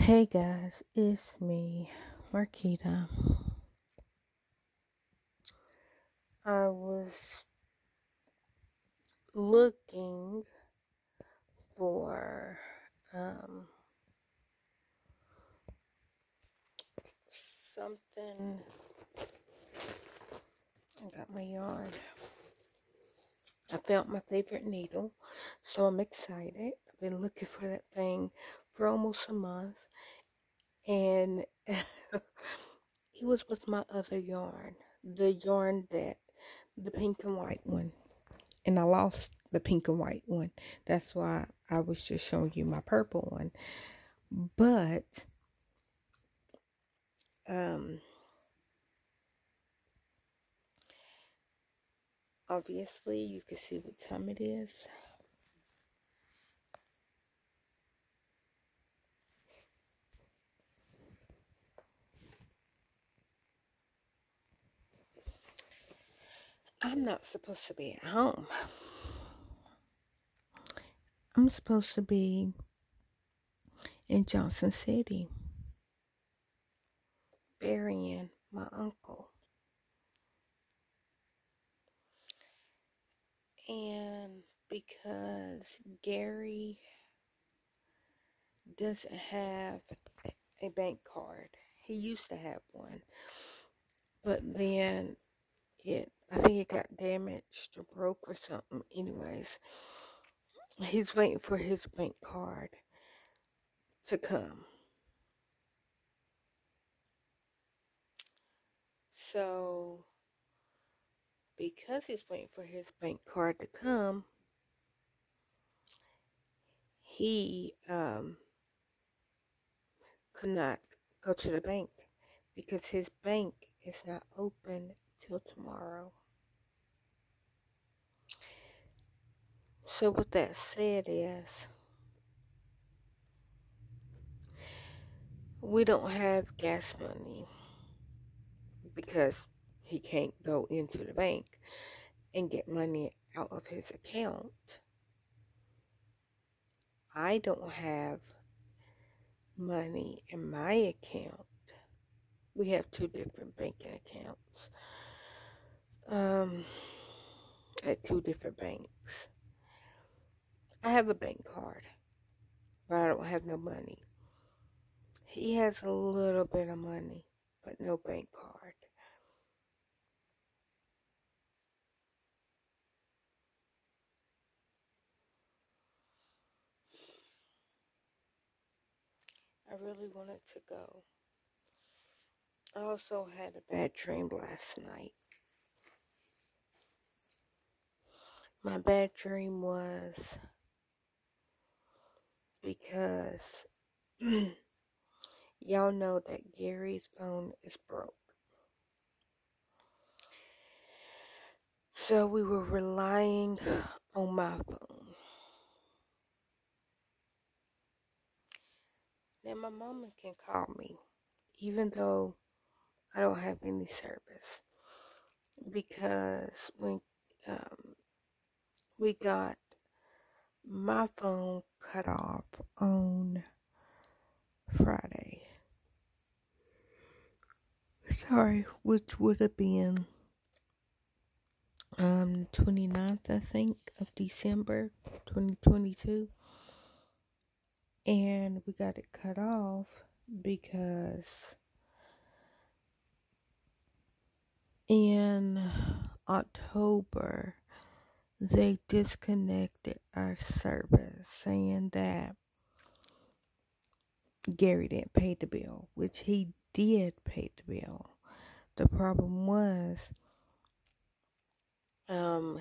Hey guys, it's me, Marquita. I was looking for um, something. I got my yarn. I found my favorite needle, so I'm excited. I've been looking for that thing for almost a month, and it was with my other yarn, the yarn the pink and white one. And I lost the pink and white one. That's why I was just showing you my purple one. But um obviously you can see what time it is. I'm not supposed to be at home. I'm supposed to be in Johnson City burying my uncle. And because Gary doesn't have a bank card, he used to have one, but then I think it got damaged or broke or something. Anyways, he's waiting for his bank card to come. So, because he's waiting for his bank card to come, he could not go to the bank because his bank is not open till tomorrow. So, what that said is, we don't have gas money because he can't go into the bank and get money out of his account. I don't have money in my account. We have two different banking accounts at two different banks. I have a bank card, but I don't have no money. He has a little bit of money, but no bank card. I really wanted to go. I also had a bad dream last night. My bad dream was because y'all know that Gary's phone is broke. So we were relying on my phone. Now my mama can call me, even though I don't have any service, because when we got my phone cut off on Friday. Sorry, which would have been 29th, I think, of December 2022. And we got it cut off because in October they disconnected our service, saying that Gary didn't pay the bill, which he did pay the bill. The problem was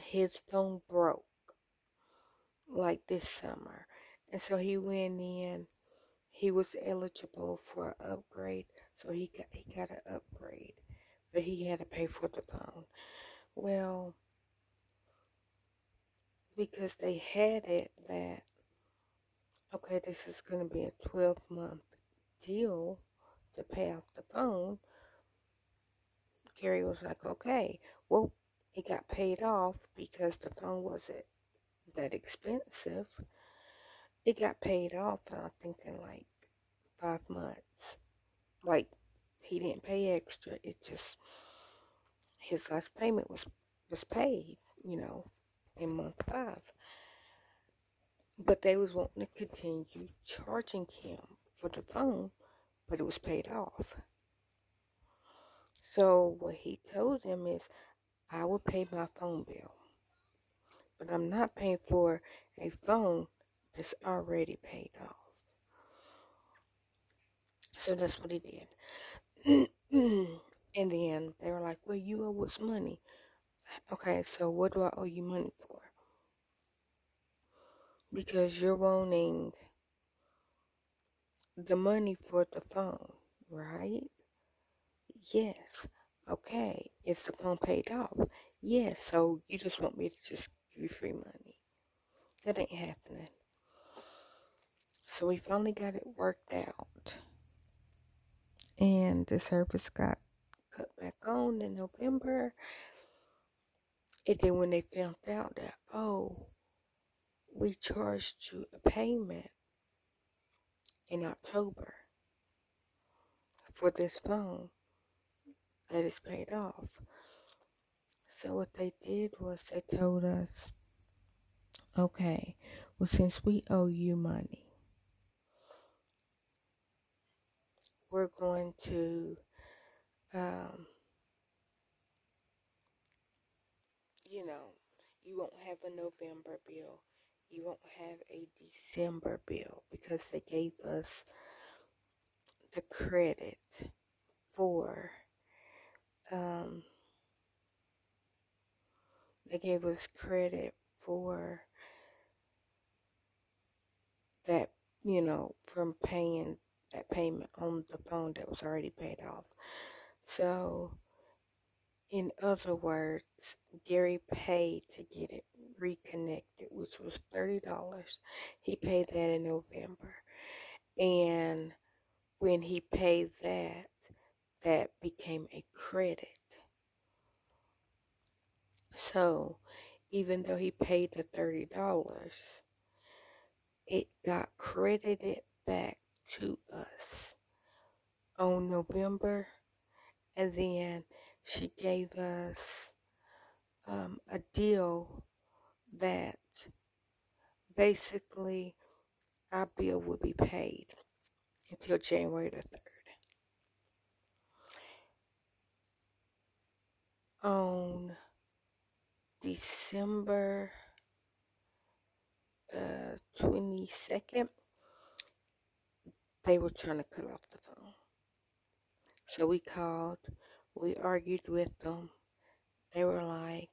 his phone broke like this summer, and so he went in. He was eligible for an upgrade, so he got an upgrade, but he had to pay for the phone. Well, because they had it that, okay, this is going to be a 12-month deal to pay off the phone, Gary was like, okay. Well, it got paid off because the phone wasn't that expensive. It got paid off, and I'm thinking like 5 months. Like, he didn't pay extra. It just, his last payment was paid, in month 5. But they was wanting to continue charging him for the phone, but it was paid off. So what he told them is, I will pay my phone bill, but I'm not paying for a phone that's already paid off. So that's what he did. And then they were like, well, you owe us money. Okay, so what do I owe you money for? Because you're wanting the money for the phone, right? Yes. Okay. Is the phone paid off? Yes. So you just want me to just give you free money? That ain't happening. So we finally got it worked out. And the service got cut back on in November. And then when they found out that, oh, we charged you a payment in October for this phone that is paid off. So what they did was they told us, okay, well, since we owe you money, we're going to, you won't have a November bill. You won't have a December bill because they gave us the credit for, they gave us credit for that, from paying that payment on the phone that was already paid off. So, in other words, Gary paid to get it reconnected, which was $30. He paid that in November. And when he paid that, that became a credit. So, even though he paid the $30, it got credited back to us on November. And then she gave us a deal that basically our bill would be paid until January the 3rd. On December the 22nd, they were trying to cut off the phone. So we called, we argued with them. They were like,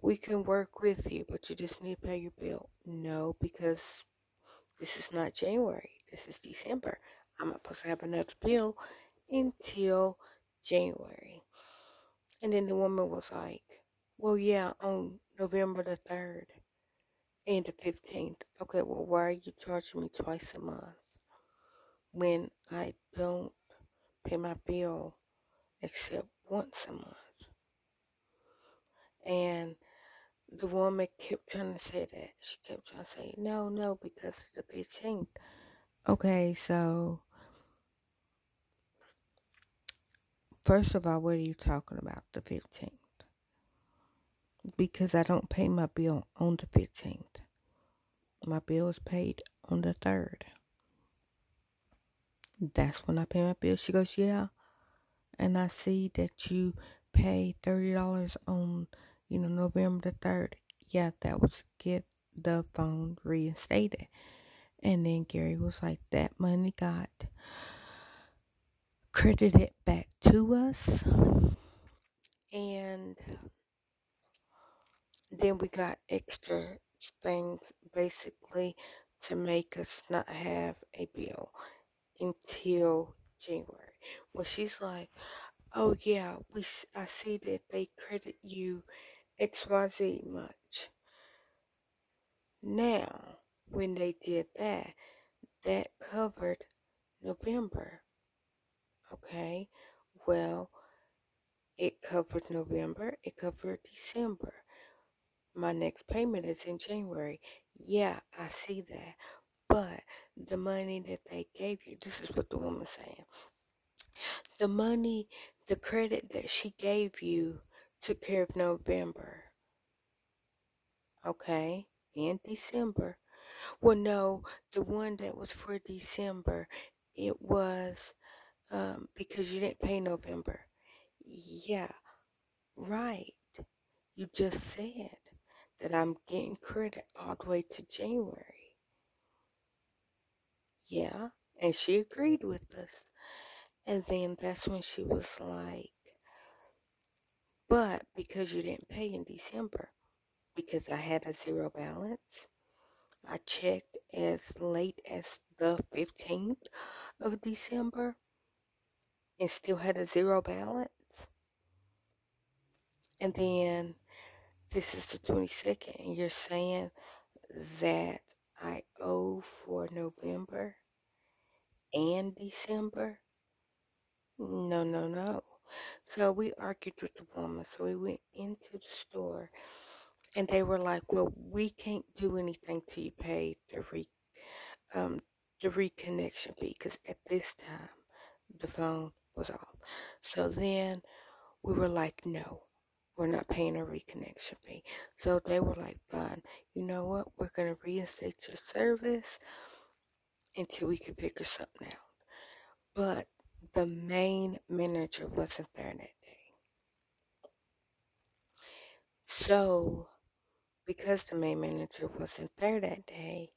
we can work with you, but you just need to pay your bill. No, because this is not January. This is December. I'm not supposed to have another bill until January. And then the woman was like, well, yeah, on November the 3rd and the 15th. Okay, well, why are you charging me twice a month when I don't pay my bill except once a month? And the woman kept trying to say that. She kept trying to say, no, because it's the 15th. Okay, so first of all, what are you talking about, the 15th? Because I don't pay my bill on the 15th. My bill is paid on the 3rd. That's when I pay my bill. She goes, yeah. And I see that you pay $30 on, November the 3rd. Yeah, that was to get the phone reinstated. And then Gary was like, that money got credited back to us. And then we got extra things basically to make us not have a bill until January. Well, she's like, oh yeah, I see that they credit you XYZ much. Now, when they did that, that covered November. Okay, well, it covered November, it covered December. My next payment is in January. Yeah, I see that. But the money that they gave you, this is what the woman's saying. The money, the credit that she gave you took care of November, okay, and December. Well, no, the one that was for December, it was because you didn't pay November. Yeah, right. You just said that I'm getting credit all the way to January. Yeah, and she agreed with us. And then that's when she was like, but because you didn't pay in December, because I had a zero balance, I checked as late as the 15th of December and still had a zero balance. And then this is the 22nd, and you're saying that I owe for November and December? No, no, no. So we argued with the woman. So we went into the store and they were like, well, we can't do anything till you pay um, the reconnection fee because at this time the phone was off. So then we were like, no, we're not paying a reconnection fee. So they were like, fine, you know what? We're going to reinstate your service until we can figure something out. But the main manager wasn't there that day. So, because the main manager wasn't there that day,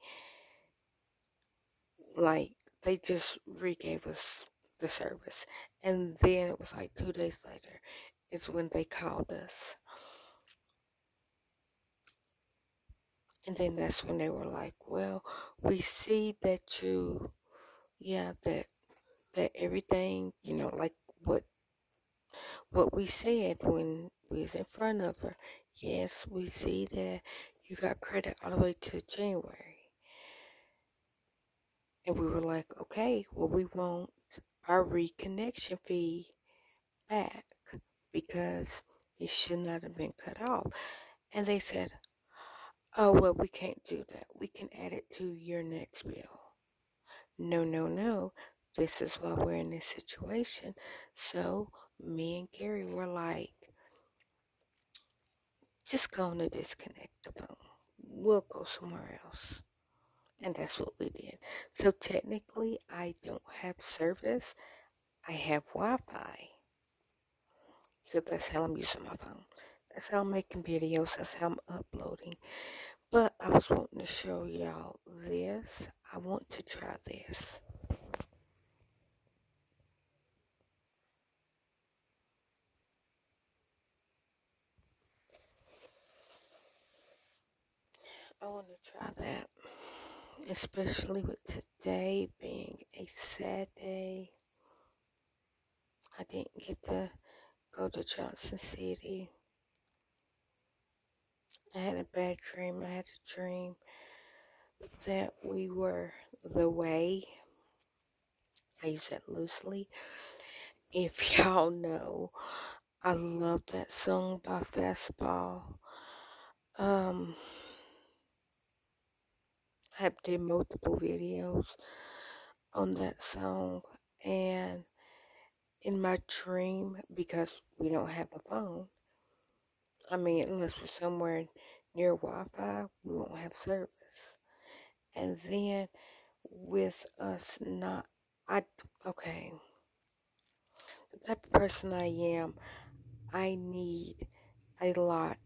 like, they just re-gave us the service. And then it was like 2 days later is when they called us. And then that's when they were like, well, we see that you, yeah, that everything, you know, like what we said when we was in front of her. Yes, we see that you got credit all the way to January. And we were like, okay, well, we want our reconnection fee back because it should not have been cut off. And they said, oh, well, we can't do that. We can add it to your next bill. No, no, no. This is why we're in this situation. So me and Gary were like, just going to disconnect the phone. We'll go somewhere else. And that's what we did. So technically, I don't have service. I have Wi-Fi. So that's how I'm using my phone. That's how I'm making videos. That's how I'm uploading. But I was wanting to show y'all this. I want to try this. I want to try that. Especially with today being a sad day. I didn't get to go to Johnson City. I had a bad dream. I had a dream that we were the way. I use that loosely. If y'all know, I love that song by Fastball. I have did multiple videos on that song, and in my dream, because we don't have a phone, I mean, unless we're somewhere near Wi-Fi, we won't have service. And then with us not, okay, the type of person I am, I need a lot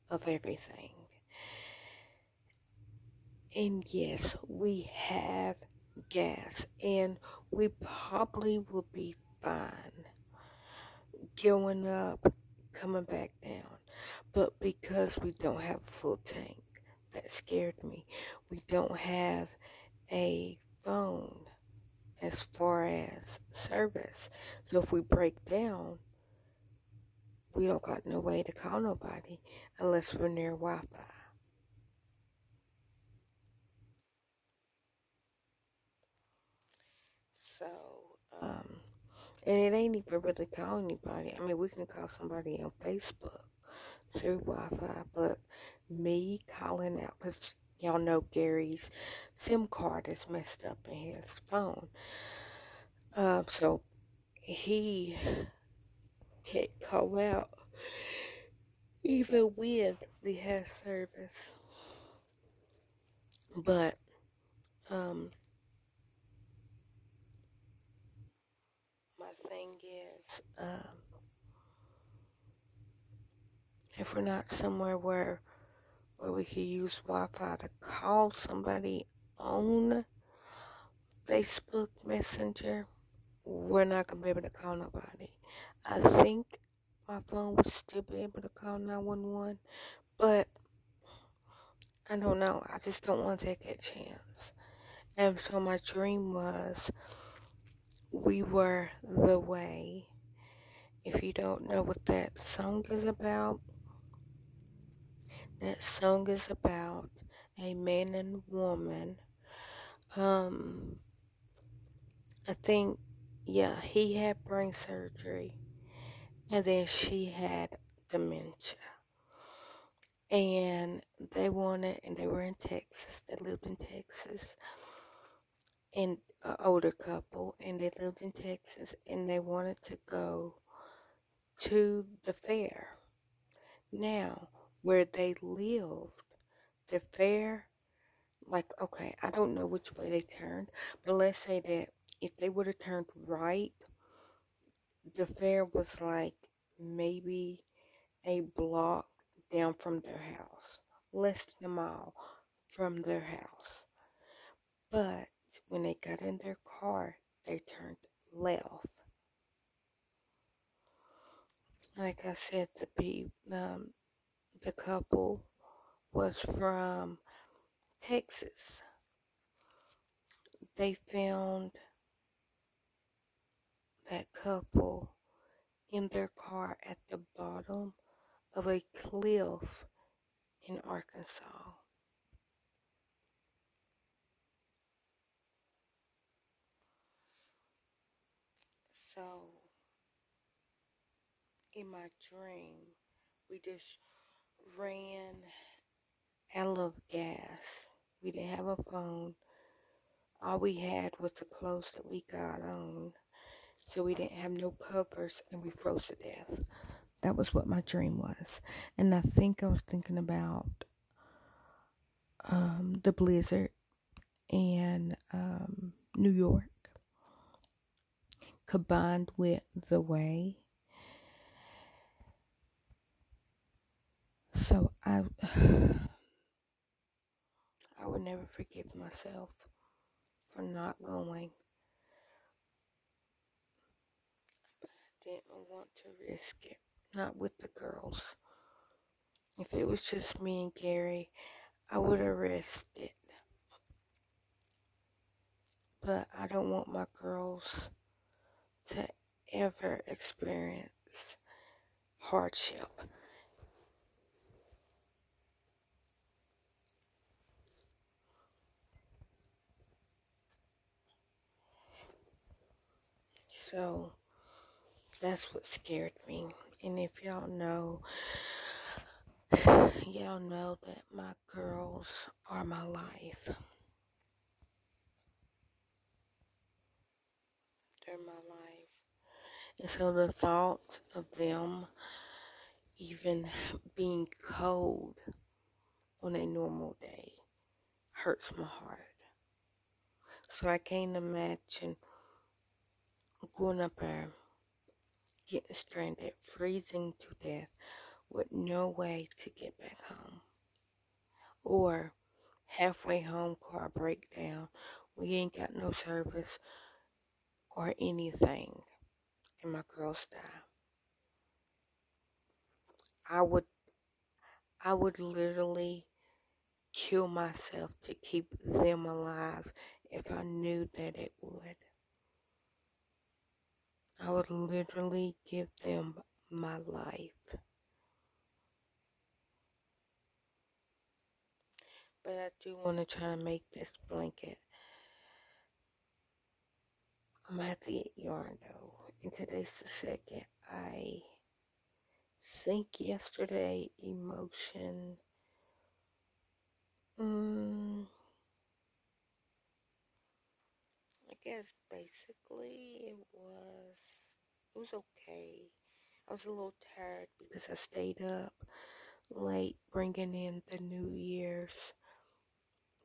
of everything. And yes, we have gas, and we probably will be fine going up, coming back down. But because we don't have a full tank, that scared me. We don't have a phone as far as service. So if we break down, we don't got no way to call nobody unless we're near Wi-Fi. So, and it ain't even really call anybody. I mean, we can call somebody on Facebook through Wi-Fi, but me calling out, because, Y'all know Gary's SIM card is messed up in his phone. So he can't call out even when we have service. But my thing is, if we're not somewhere where we can use Wi-Fi to call somebody on Facebook Messenger, we're not gonna be able to call nobody. I think my phone would still be able to call 911, but I don't know. I just don't want to take that chance. And so my dream was We Were the Way. If you don't know what that song is about a man and woman. I think, yeah, he had brain surgery, and then she had dementia. And they were in Texas. They lived in Texas, and an older couple, and they lived in Texas, and they wanted to go to the fair. Now, where they lived, the fair, like, okay, I don't know which way they turned, but let's say that if they would have turned right, the fair was like maybe a block down from their house, less than a mile from their house. But when they got in their car, they turned left. Like I said, the couple was from Texas. They found that couple in their car at the bottom of a cliff in Arkansas. So, in my dream, we just ran out of gas. We didn't have a phone. All we had was the clothes that we got on. So we didn't have no covers and we froze to death. That was what my dream was. And I think I was thinking about the blizzard in New York combined with the way. So I would never forgive myself for not going. But I didn't want to risk it. Not with the girls. If it was just me and Gary, I would have risked it. But I don't want my girls to ever experience hardship. So that's what scared me. And if y'all know that my girls are my life. They're my life. And so the thought of them even being cold on a normal day hurts my heart. So I can't imagine going up there, getting stranded, freezing to death with no way to get back home. Or halfway home, car breakdown, we ain't got no service or anything, and my girls die. I would literally kill myself to keep them alive if I knew that it would. I would literally give them my life. But I do want to try to make this blanket. I'm gonna have to get yarn though. And today's the second. I think yesterday emotion Mm, I guess basically it was okay. I was a little tired because I stayed up late bringing in the New Year's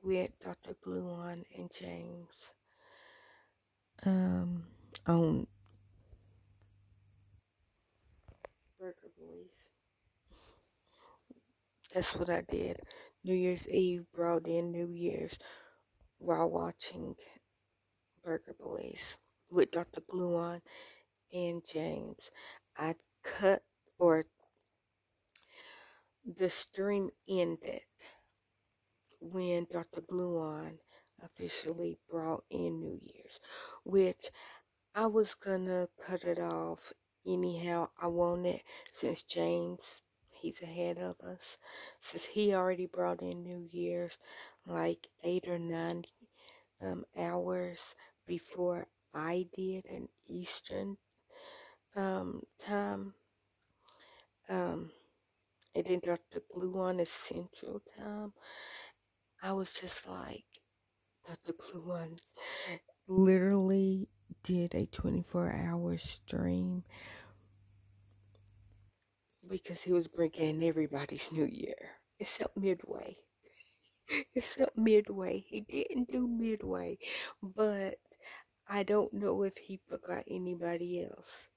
with Dr. Gluon and James um on Burger Boys. That's what I did. New Year's Eve brought in New Year's while watching Burger Boys with Dr. Gluon and James. I cut or the stream ended when Dr. Gluon officially brought in New Year's, which I was gonna cut it off anyhow. I wanted, since James, he's ahead of us, since he already brought in New Year's like 8 or 9 hours before I did in Eastern time. Um, and then Dr. Gluon is Central time. I was just like, Dr. Gluon literally did a 24-hour stream because he was bringing in everybody's New Year, except Midway. Except Midway. He didn't do Midway, but I don't know if he forgot anybody else.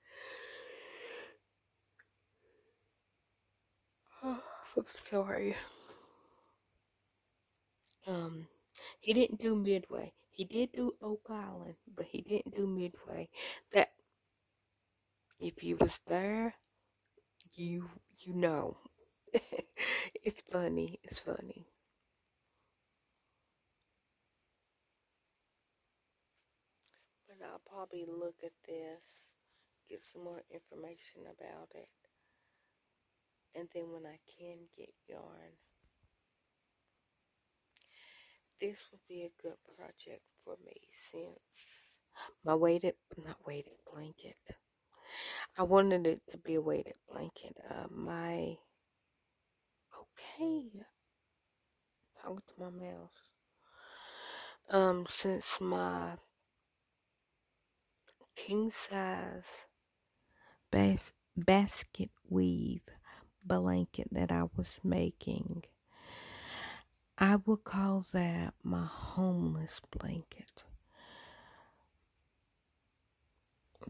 Oh, I'm sorry. Um, he didn't do Midway. He did do Oak Island, but he didn't do Midway. That if you was there, you know. It's funny. It's funny. But I'll probably look at this, get some more information about it, and then when I can get yarn, this would be a good project for me since my not weighted blanket. I wanted it to be a weighted blanket. Okay, talking to my mouse. Since my king size basket weave blanket that I was making, I would call that my homeless blanket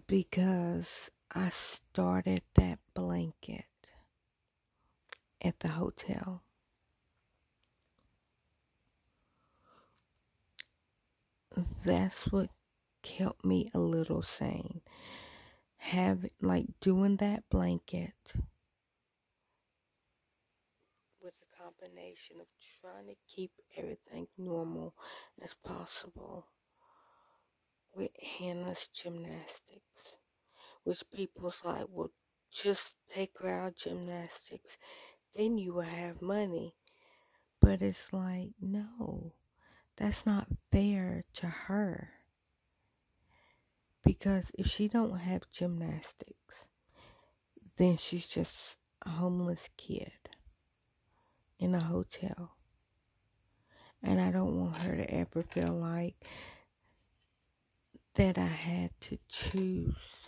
because I started that blanket at the hotel. That's what kept me a little sane. Doing that blanket with a combination of trying to keep everything normal as possible with Hannah's gymnastics, which people's like, well, just take her out gymnastics, then you will have money. But it's like, no, that's not fair to her. Because if she don't have gymnastics, then she's just a homeless kid in a hotel. And I don't want her to ever feel like that I had to choose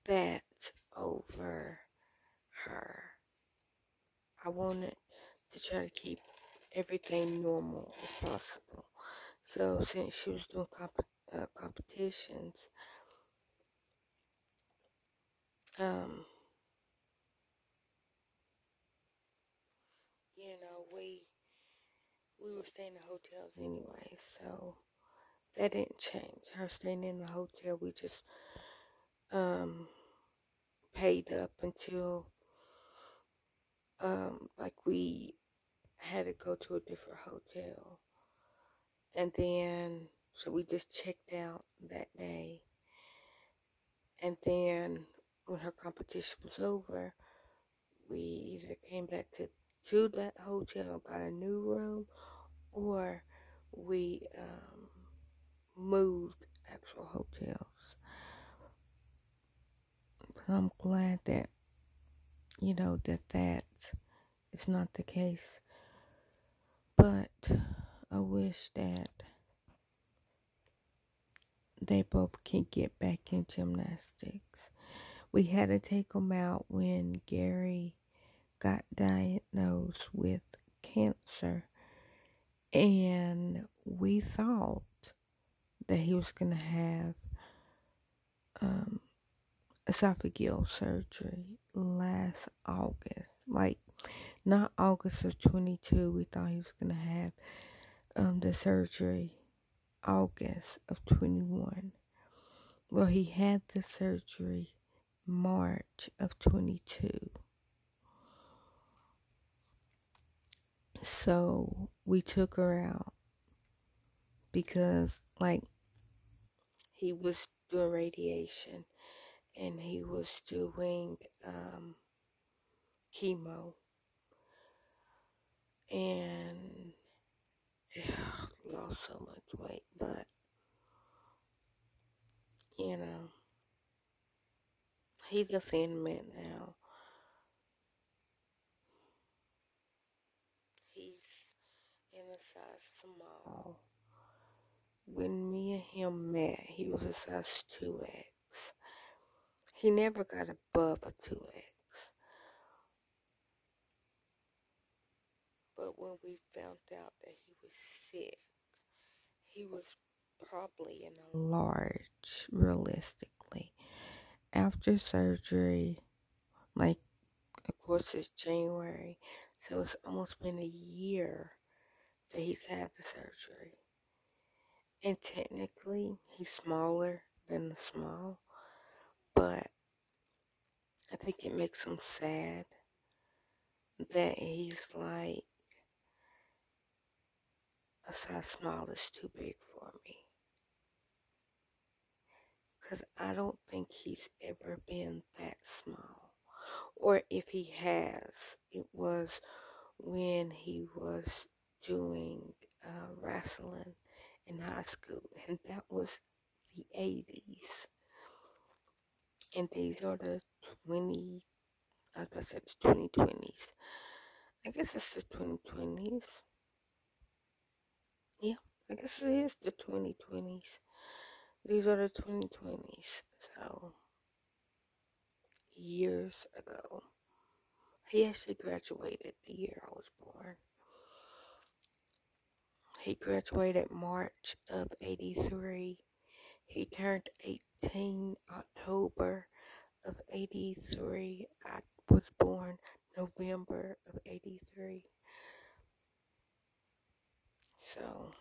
that over her. I wanted to try to keep everything normal as possible. So since she was doing competitions, um, we were staying in hotels anyway, so that didn't change. Her staying in the hotel, we just um paid up until like we had to go to a different hotel. And then so we just checked out that day. And then when her competition was over, we either came back to that hotel, got a new room, or we moved actual hotels. But I'm glad that, that it's not the case. But I wish that they both can get back in gymnastics. We had to take them out when Gary got diagnosed with cancer, and we thought that he was going to have um, esophageal surgery last August. Like, not August of 22. We thought he was going to have the surgery August of 21. Well, he had the surgery March of 22. So we took her out because, like, he was doing radiation and he was doing chemo, and lost so much weight. But you know, he's a thin man now. He's in a size small. When me and him met, he was a size 2X. He never got above a 2X. But when we found out that he was sick, he was probably in a large, realistically. After surgery, like, of course, it's January, so it's almost been a year that he's had the surgery. And technically, he's smaller than the small, but I think it makes him sad that he's like, a size small is too big for me. Because I don't think he's ever been that small. Or if he has, it was when he was doing wrestling in high school. And that was the 80s. And these are the 20, I was about to say the 2020s. I guess it's the 2020s. Yeah, I guess it is the 2020s. These are the 2020s. So, years ago. He actually graduated the year I was born. He graduated March of 83. He turned 18 October of 83. I was born November of 83. So,